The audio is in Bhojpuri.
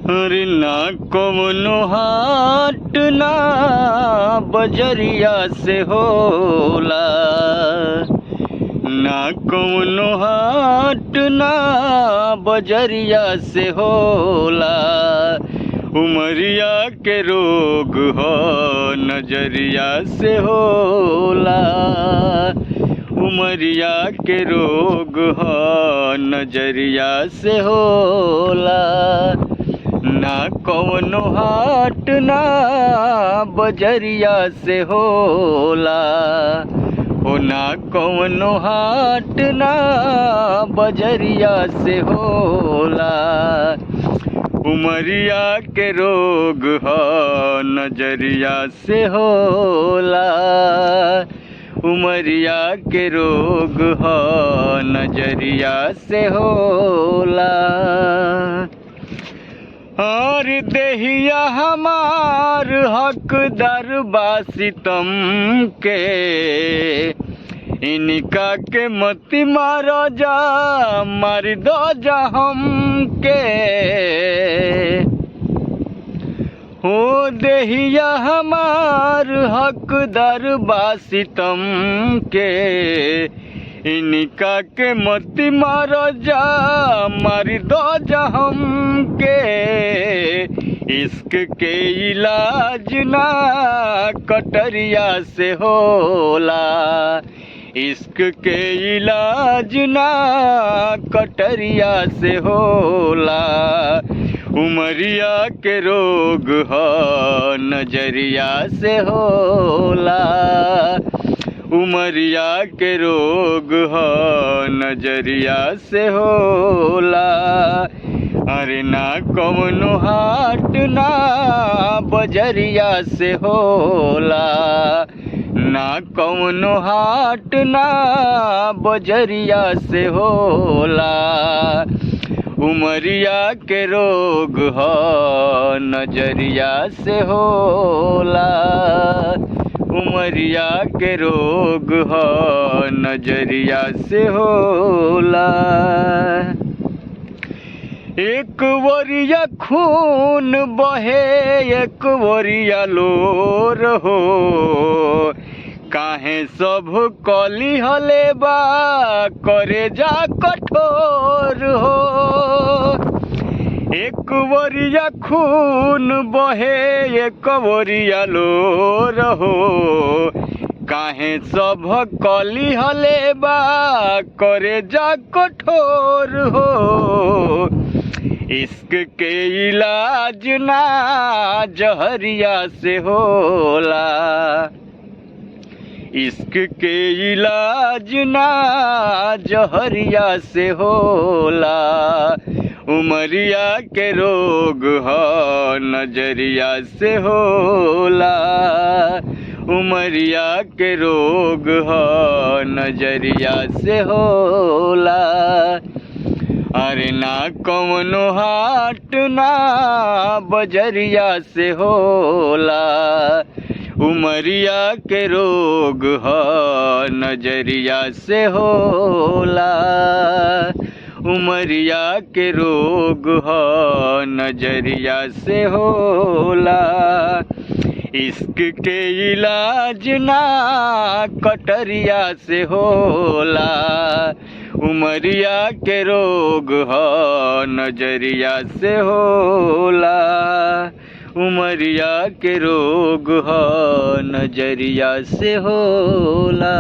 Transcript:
अरे ना कौनो हाट ना बजरिया से होला, ना कौनो हाट ना बजरिया से होला। उमरिया के रोग हो नजरिया से होला, उमरिया के रोग हो नजरिया से होला। ना कौनो हाट ना बजरिया से होला, हो ना कौनो हाट ना बजरिया से होला। उमरिया के रोग हो नजरिया से होला, उमरिया के रोग हो नजरिया से होला। और देहिया हमार हकदार बा सितम के, इनका के मती मारो जा मार दो जा हमके। हो देहिया हमार हकदार बा सितम के, इनका के मती मारो जा मारी दो जा हमके। इश्क के इलाज ना कटरिया से होला, इश्क के इलाज ना कटरिया से होला। उमरिया के रोग हो नजरिया से होला, उमरिया के रोग हो नजरिया से होला। अरे ना कौनो हाट ना बजरिया से होला, ना कौनो हाट ना बजरिया से होला। उमरिया के रोग हो नजरिया से होला, उमरिया के रोग हो नजरिया से होला। एक वरिया खून बहे एक वरिया लोर हो, काहे सब कली हले बा करे जा कठोर हो। एक वरिया खून बहे एक वरिया लोर हो, काहे सब कली हले बा करे जा कठोर हो। इश्क के इलाज ना जहरिया से होला, इश्क के इलाज ना जहरिया से होला। उमरिया के रोग हो नजरिया से होला, उमरिया के रोग हो नजरिया से होला। अरे ना कौनो हाट ना बजरिया से होला, उमरिया के रोग हो नजरिया से होला, उमरिया के रोग हो नजरिया से होला। इश्क के इलाज ना कटरिया से होला, उमरिया के रोग हो नजरिया से होला, उमरिया के रोग हो नजरिया से होला।